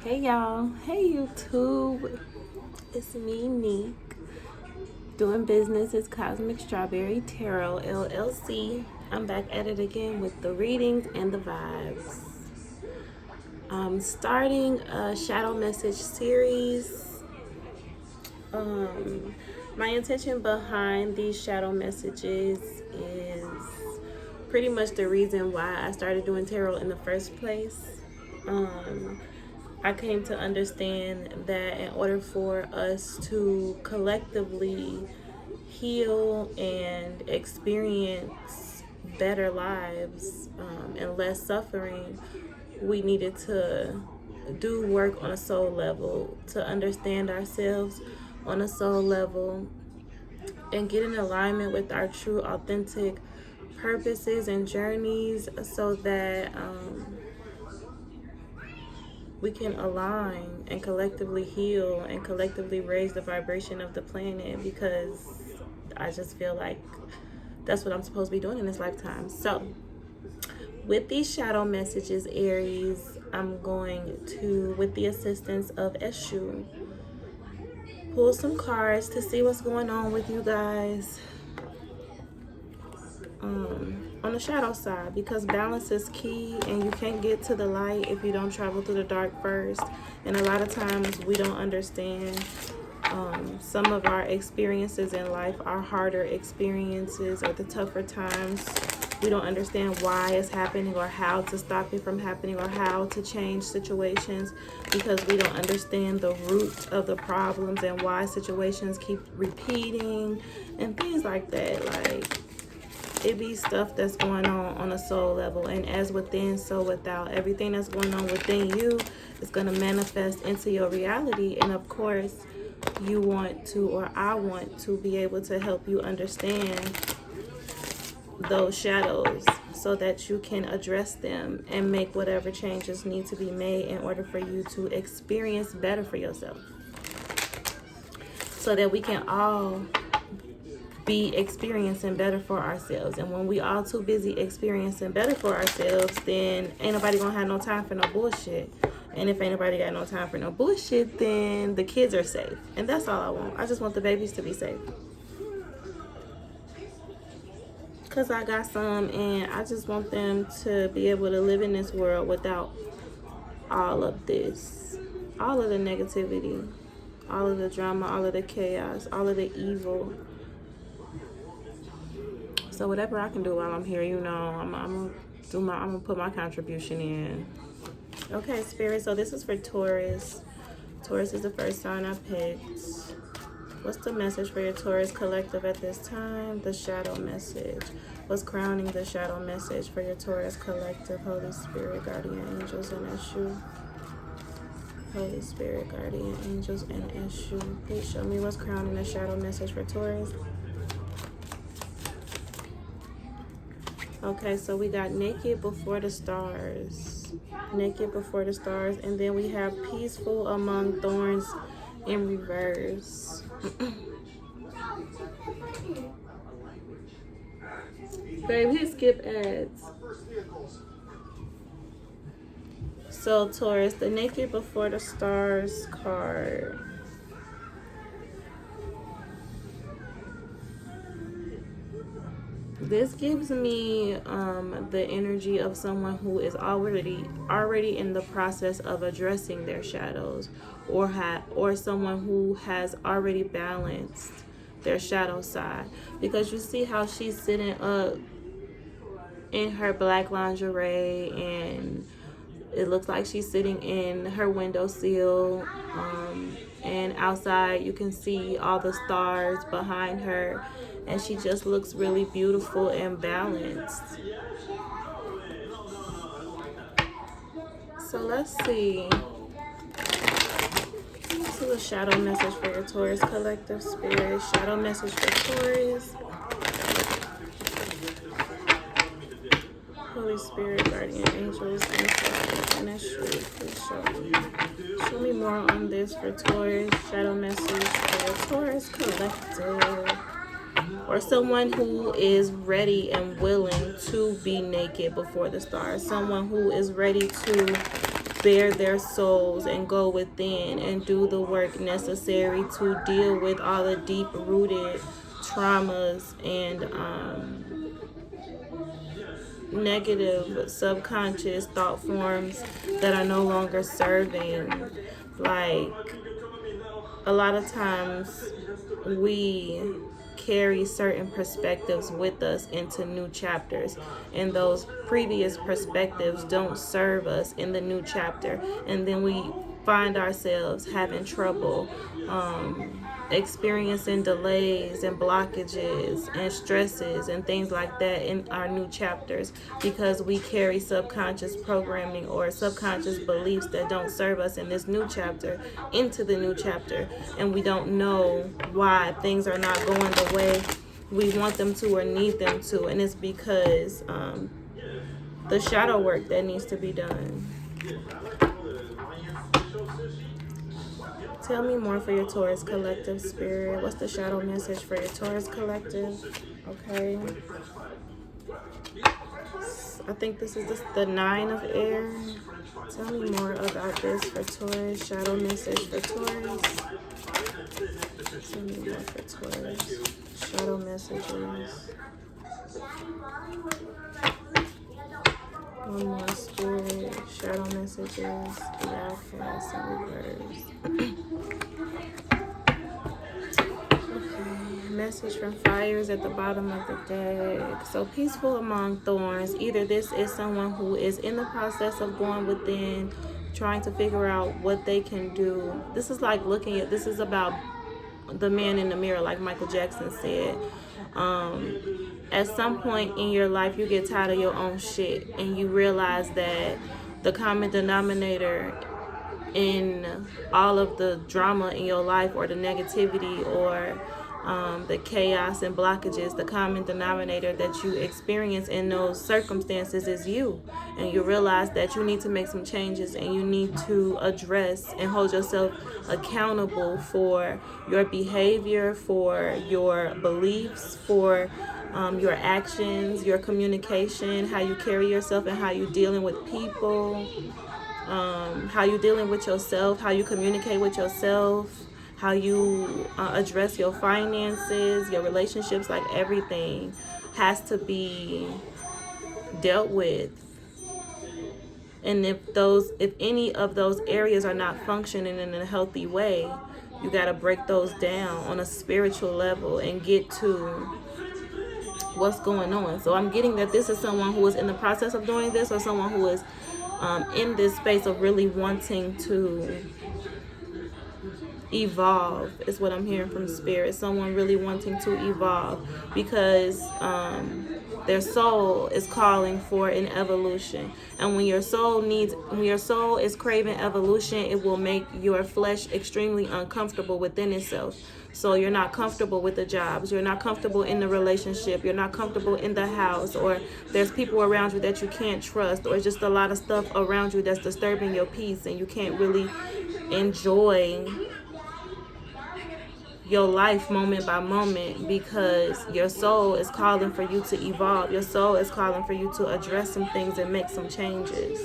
Hey y'all, hey YouTube, it's me Neek, doing business as Cosmic Strawberry Tarot LLC. I'm back at it again with the readings and the vibes. I'm starting a shadow message series. My intention behind these shadow messages is pretty much the reason why I started doing tarot in the first place. I came to understand that in order for us to collectively heal and experience better lives and less suffering, we needed to do work on a soul level, to understand ourselves on a soul level, and get in alignment with our true, authentic purposes and journeys so that we can align and collectively heal and collectively raise the vibration of the planet, because I just feel like that's what I'm supposed to be doing in this lifetime. So with these shadow messages, Aries, I'm going to, with the assistance of Eshu, pull some cards to see what's going on with you guys on the shadow side, because balance is key and you can't get to the light if you don't travel through the dark first. And a lot of times we don't understand some of our experiences in life, our harder experiences or the tougher times. We don't understand why it's happening or how to stop it from happening or how to change situations, because we don't understand the root of the problems and why situations keep repeating and things like that. Like, it be stuff that's going on a soul level, and as within, so without. Everything that's going on within you is going to manifest into your reality. And of course, you want to, or I want to be able to help you understand those shadows so that you can address them and make whatever changes need to be made in order for you to experience better for yourself, so that we can all be experiencing better for ourselves. And when we all too busy experiencing better for ourselves, then ain't nobody gonna have no time for no bullshit. And if ain't nobody got no time for no bullshit, then the kids are safe. And that's all I want. I just want the babies to be safe, because I got some, and I just want them to be able to live in this world without all of this, all of the negativity, all of the drama, all of the chaos, all of the evil. So whatever I can do while I'm here, I'm gonna put my contribution in. Okay, Spirit. So this is for Taurus. Taurus is the first sign I picked. What's the message for your Taurus collective at this time? The shadow message. What's crowning the shadow message for your Taurus collective? Holy Spirit, guardian angels, and Eshu. Holy Spirit, guardian angels, and Eshu. Please show me what's crowning the shadow message for Taurus. Okay, so we got naked before the stars. Naked before the stars. And then we have peaceful among thorns in reverse. Babe, he skip ads. So Taurus, the naked before the stars card. This gives me the energy of someone who is already in the process of addressing their shadows, or someone who has already balanced their shadow side, because you see how she's sitting up in her black lingerie, and it looks like she's sitting in her windowsill, and outside you can see all the stars behind her, and she just looks really beautiful and balanced. So let's see. This is a shadow message for your Taurus collective, Spirit. Shadow message for Taurus. Holy Spirit, guardian angels, and Eshu, please show me more on this for Taurus. Shadow message for your Taurus collective, or someone who is ready and willing to be naked before the stars. Someone who is ready to bare their souls and go within and do the work necessary to deal with all the deep-rooted traumas and negative subconscious thought forms that are no longer serving. Like, a lot of times we carry certain perspectives with us into new chapters, and those previous perspectives don't serve us in the new chapter, and then we find ourselves having trouble experiencing delays and blockages and stresses and things like that in our new chapters, because we carry subconscious programming or subconscious beliefs that don't serve us in this new chapter into the new chapter, and we don't know why things are not going the way we want them to or need them to, and it's because the shadow work that needs to be done. Tell me more for your Taurus collective, Spirit. What's the shadow message for your Taurus collective? Okay. I think this is the 9 of air. Tell me more about this for Taurus. Shadow message for Taurus. Tell me more for Taurus. Shadow messages. One more, Spirit. Shadow messages. The outcast in reverse. Message from fires at the bottom of the deck. So, peaceful among thorns. Either this is someone who is in the process of going within, trying to figure out what they can do. This is like looking at, this is about the man in the mirror, like Michael Jackson said. At some point in your life, you get tired of your own shit, and you realize that the common denominator in all of the drama in your life, or the negativity, or the chaos and blockages, the common denominator that you experience in those circumstances is you. And you realize that you need to make some changes, and you need to address and hold yourself accountable for your behavior, for your beliefs, for your actions, your communication, how you carry yourself, and how you're dealing with people, how you're dealing with yourself, how you communicate with yourself, how you address your finances, your relationships. Like, everything has to be dealt with. And if any of those areas are not functioning in a healthy way, you got to break those down on a spiritual level and get to what's going on. So I'm getting that this is someone who is in the process of doing this, or someone who is in this space of really wanting to evolve, is what I'm hearing from Spirit. Is really wanting to evolve, because their soul is calling for an evolution. And when your soul is craving evolution, it will make your flesh extremely uncomfortable within itself. So you're not comfortable with the jobs, you're not comfortable in the relationship, you're not comfortable in the house, or there's people around you that you can't trust, or just a lot of stuff around you that's disturbing your peace, and you can't really enjoy your life moment by moment, because your soul is calling for you to evolve. Your soul is calling for you to address some things and make some changes.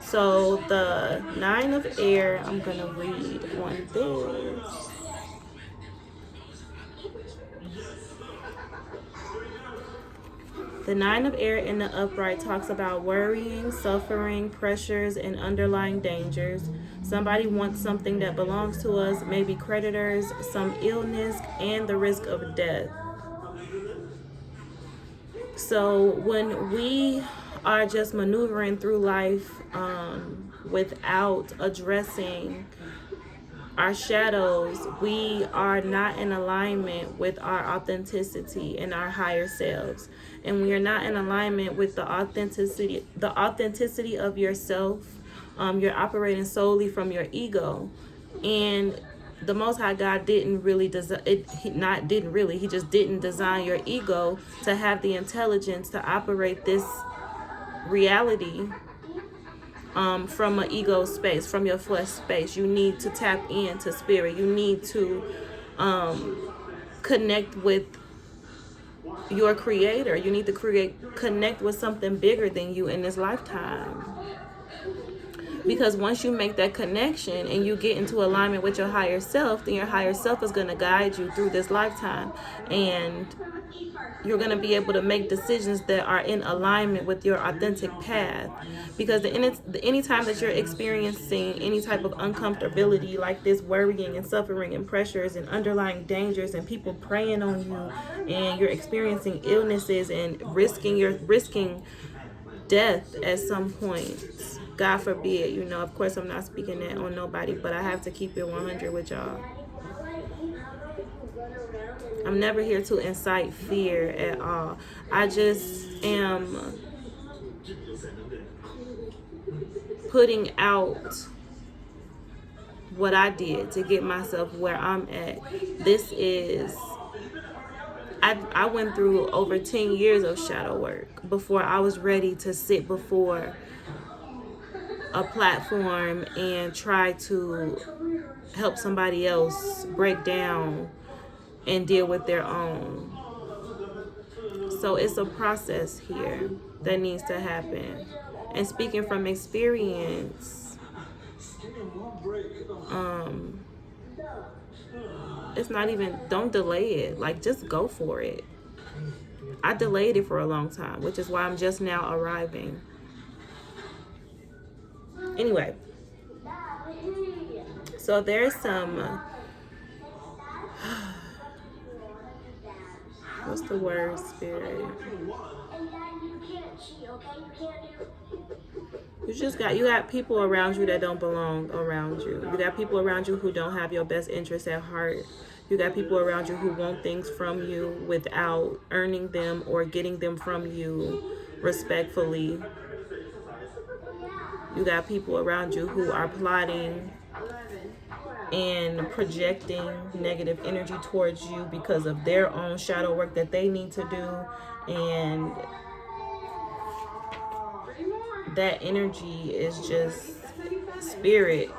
So the 9 of air, I'm going to read on this. The 9 of air in the upright talks about worrying, suffering, pressures, and underlying dangers. Somebody wants something that belongs to us, maybe creditors, some illness, and the risk of death. So when we are just maneuvering through life without addressing our shadows, we are not in alignment with our authenticity and our higher selves. And we are not in alignment with the authenticity of yourself. You're operating solely from your ego. And the Most High God didn't really design it. He just didn't design your ego to have the intelligence to operate this reality from an ego space, from your flesh space. You need to tap into spirit. You need to connect with your creator. You need to connect with something bigger than you in this lifetime. Because once you make that connection and you get into alignment with your higher self, then your higher self is going to guide you through this lifetime. And you're going to be able to make decisions that are in alignment with your authentic path. Because any time that you're experiencing any type of uncomfortability like this, worrying and suffering and pressures and underlying dangers and people preying on you, and you're experiencing illnesses and risking death at some point, God forbid, you know, of course I'm not speaking that on nobody, but I have to keep it 100 with y'all. I'm never here to incite fear at all. I just am putting out what I did to get myself where I'm at. I went through over 10 years of shadow work before I was ready to sit before a platform and try to help somebody else break down and deal with their own. So it's a process here that needs to happen. And speaking from experience, it's not even, don't delay it. Like, just go for it. I delayed it for a long time, which is why I'm just now arriving. Anyway, so there's some, what's the word, Spirit? You got people around you that don't belong around you. You got people around you who don't have your best interests at heart. You got people around you who want things from you without earning them or getting them from you respectfully. You got people around you who are plotting and projecting negative energy towards you because of their own shadow work that they need to do. And that energy is just spirit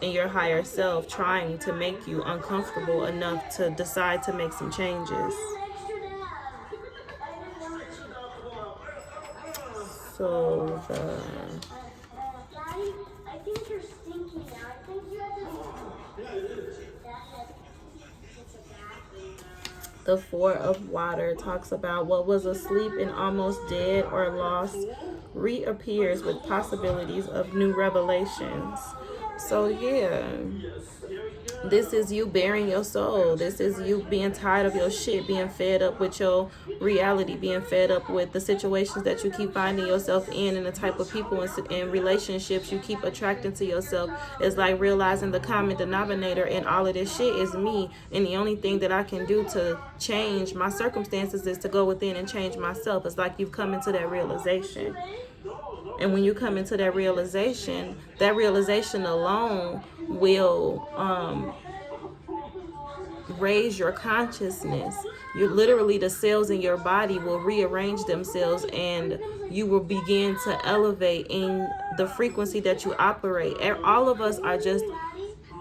and your higher self trying to make you uncomfortable enough to decide to make some changes. So the Four of Water talks about what was asleep and almost dead or lost reappears with possibilities of new revelations. So yeah, this is you bearing your soul. This is you being tired of your shit, being fed up with your reality, being fed up with the situations that you keep finding yourself in and the type of people and relationships you keep attracting to yourself. It's like realizing the common denominator in all of this shit is me, and the only thing that I can do to change my circumstances is to go within and change myself. It's like you've come into that realization. And when you come into that realization alone will raise your consciousness. You literally, the cells in your body will rearrange themselves and you will begin to elevate in the frequency that you operate. All of us are just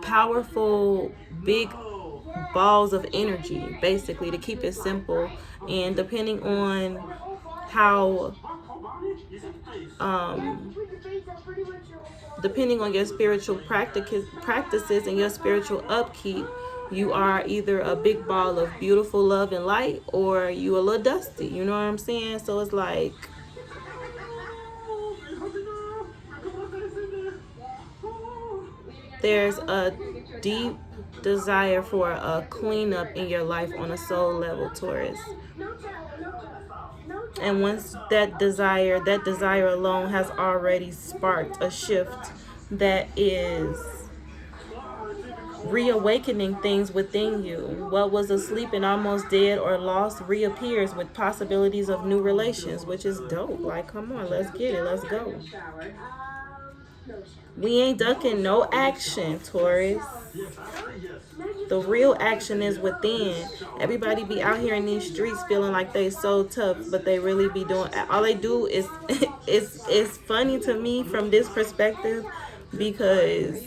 powerful, big balls of energy, basically, to keep it simple. And depending on how depending on your spiritual practices and your spiritual upkeep, you are either a big ball of beautiful love and light, or you a little dusty. You know what I'm saying? So it's like, there's a deep desire for a cleanup in your life on a soul level, Taurus. And once that desire alone has already sparked a shift that is reawakening things within you. What was asleep and almost dead or lost reappears with possibilities of new relations, which is dope. Like, come on, let's get it. Let's go. We ain't ducking no action, Taurus. The real action is within. Everybody be out here in these streets feeling like they so tough, but they really be doing, all they do is it's funny to me from this perspective, because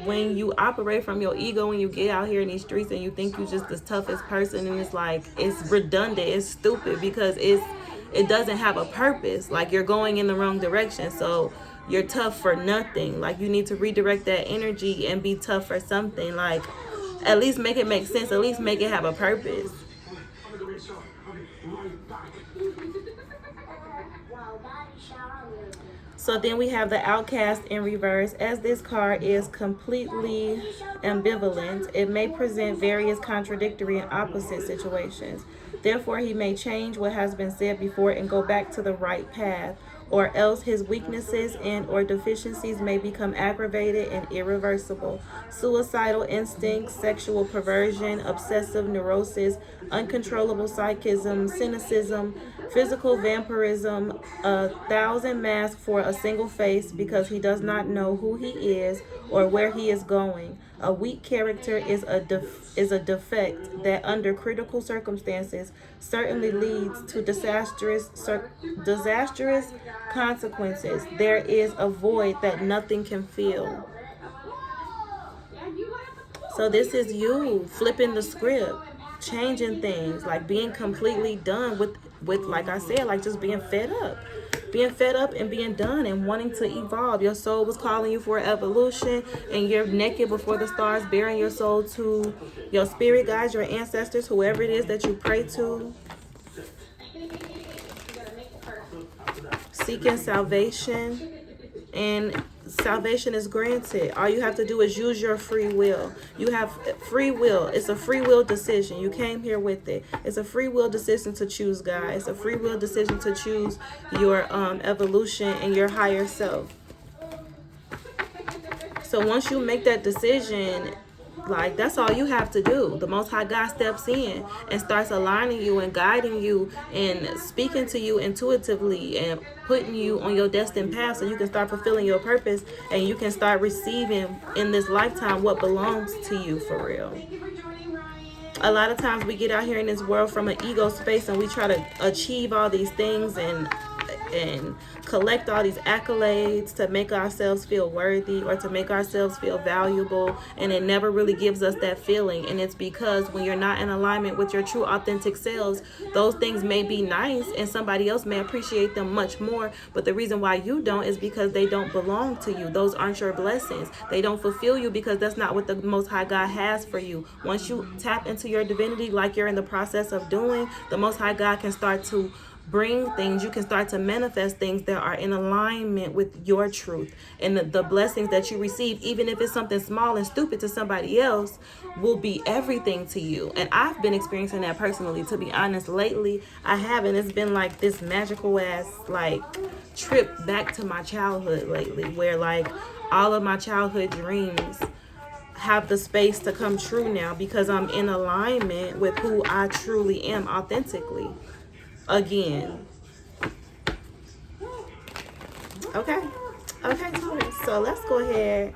when you operate from your ego, when you get out here in these streets and you think you're just the toughest person, and it's like, it's redundant, it's stupid, because it doesn't have a purpose. Like, you're going in the wrong direction. So you're tough for nothing. Like, you need to redirect that energy and be tough for something. Like, at least make it make sense. At least make it have a purpose. So then we have the Outcast in reverse. As this card is completely ambivalent, it may present various contradictory and opposite situations. Therefore, he may change what has been said before and go back to the right path, or else his weaknesses and or deficiencies may become aggravated and irreversible. Suicidal instincts, sexual perversion, obsessive neurosis, uncontrollable psychism, cynicism, physical vampirism, 1,000 masks for a single face because he does not know who he is or where he is going. A weak character is a defect that under critical circumstances certainly leads to disastrous consequences. There is a void that nothing can fill. So this is you flipping the script, changing things, like being completely done with like I said, like just being fed up. Being fed up and being done and wanting to evolve. Your soul was calling you for evolution, and you're naked before the stars, bearing your soul to your spirit guides, your ancestors, whoever it is that you pray to. Seeking salvation, and salvation is granted. All you have to do is use your free will. You have free will. It's a free will decision. You came here with it. It's a free will decision to choose God. It's a free will decision to choose your evolution and your higher self. So once you make that decision, like, that's all you have to do. The Most High God steps in and starts aligning you and guiding you and speaking to you intuitively and putting you on your destined path so you can start fulfilling your purpose and you can start receiving in this lifetime what belongs to you for real. A lot of times we get out here in this world from an ego space and we try to achieve all these things and collect all these accolades to make ourselves feel worthy or to make ourselves feel valuable, and it never really gives us that feeling. And it's because when you're not in alignment with your true authentic selves, those things may be nice and somebody else may appreciate them much more, but the reason why you don't is because they don't belong to you. Those aren't your blessings. They don't fulfill you because that's not what the Most High God has for you. Once you tap into your divinity like you're in the process of doing, the Most High God can start to bring things. You can start to manifest things that are in alignment with your truth, and the blessings that you receive, even if it's something small and stupid to somebody else, will be everything to you. And I've been experiencing that personally, to be honest. Lately I haven't. It's been like this magical ass like trip back to my childhood lately, where like all of my childhood dreams have the space to come true now because I'm in alignment with who I truly am authentically. Again. Okay, Taurus. So let's go ahead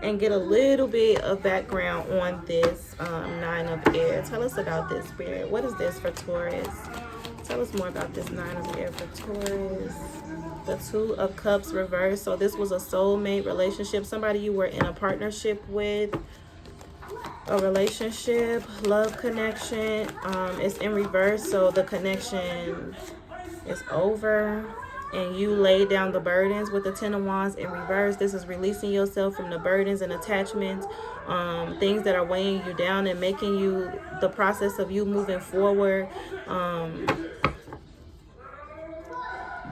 and get a little bit of background on this Nine of Air. Tell us about this, Spirit. What is this for Taurus? Tell us more about this Nine of Air for Taurus. The Two of Cups reversed. So this was a soulmate relationship. Somebody you were in a partnership with. A relationship, love connection. It's in reverse, so the connection is over and you lay down the burdens with the Ten of Wands in reverse. This is releasing yourself from the burdens and attachments, things that are weighing you down and making you, the process of you moving forward,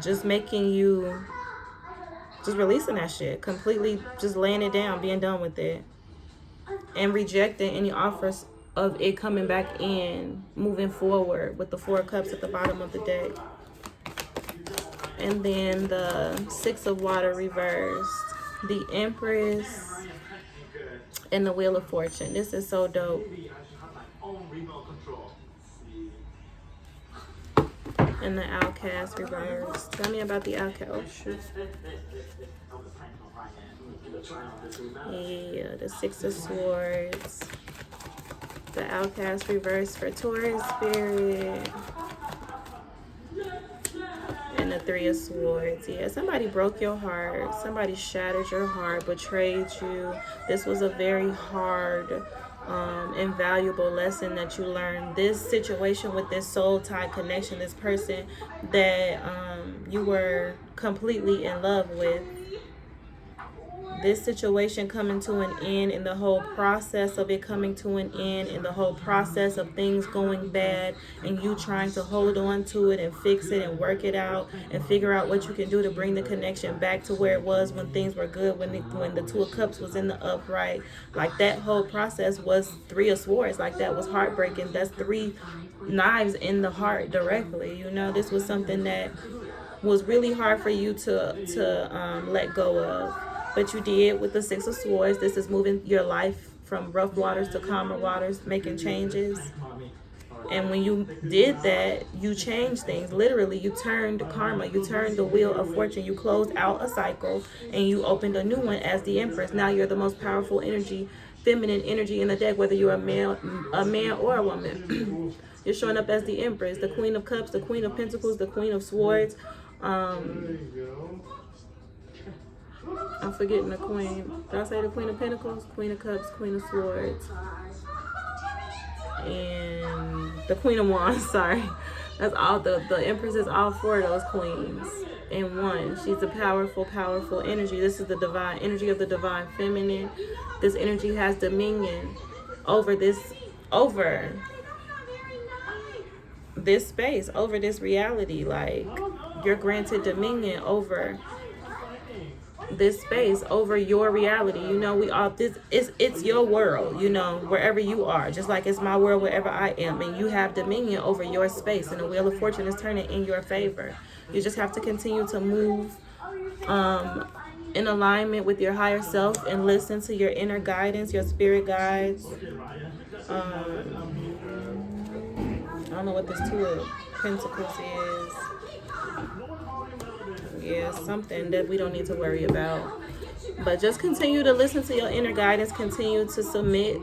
just making you, just releasing that shit completely, just laying it down, being done with it. And rejecting any offers of it coming back in, moving forward with the Four of Cups at the bottom of the deck. And then the Six of Water reversed, the Empress, and the Wheel of Fortune. This is so dope. And the Outcast reversed. Tell me about the Outcast. Oh, shoot. Yeah, the Six of Swords. The Outcast reversed for Taurus, Spirit. And the Three of Swords. Yeah, somebody broke your heart. Somebody shattered your heart, betrayed you. This was a very hard and valuable lesson that you learned. This situation with this soul tie connection, this person that you were completely in love with, this situation coming to an end, and the whole process of it coming to an end, and the whole process of things going bad, and you trying to hold on to it and fix it and work it out and figure out what you can do to bring the connection back to where it was when things were good, when the Two of Cups was in the upright. Like, that whole process was Three of Swords. Like, that was heartbreaking. That's 3 knives in the heart directly. You know, this was something that was really hard for you to let go of, but you did with the Six of Swords. This is moving your life from rough waters to calmer waters, making changes. And when you did that, you changed things. Literally, you turned karma, you turned the wheel of fortune, you closed out a cycle, and you opened a new one as the Empress. Now you're the most powerful energy, feminine energy in the deck, whether you're a man or a woman. You're showing up as the Empress, the Queen of Cups, the Queen of Pentacles, the Queen of Swords. I'm forgetting the Queen. Did I say the Queen of Pentacles? Queen of Cups, Queen of Swords, and the Queen of Wands. Sorry, that's all. The Empress is all 4 of those queens in one. She's a powerful, powerful energy. This is the divine energy of the divine feminine. This energy has dominion over this space, over this reality. Like, you're granted dominion over this space, over your reality. You know, we all, it's your world, you know, wherever you are, just like it's my world wherever I am, and you have dominion over your space, and the Wheel of Fortune is turning in your favor. You just have to continue to move in alignment with your higher self and listen to your inner guidance, your spirit guides. I don't know what this Two of Pentacles is. Yeah, something that we don't need to worry about. But just continue to listen to your inner guidance. Continue to submit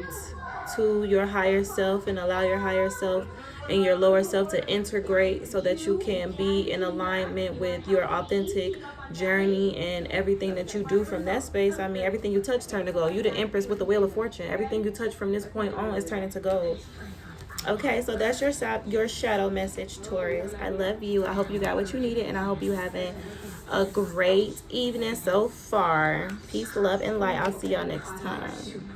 to your higher self and allow your higher self and your lower self to integrate so that you can be in alignment with your authentic journey and everything that you do from that space. I mean, everything you touch turn to gold. You the Empress with the Wheel of Fortune. Everything you touch from this point on is turning to gold. Okay, so that's your shadow message, Taurus. I love you. I hope you got what you needed, and I hope you having a great evening so far. Peace, love, and light. I'll see y'all next time.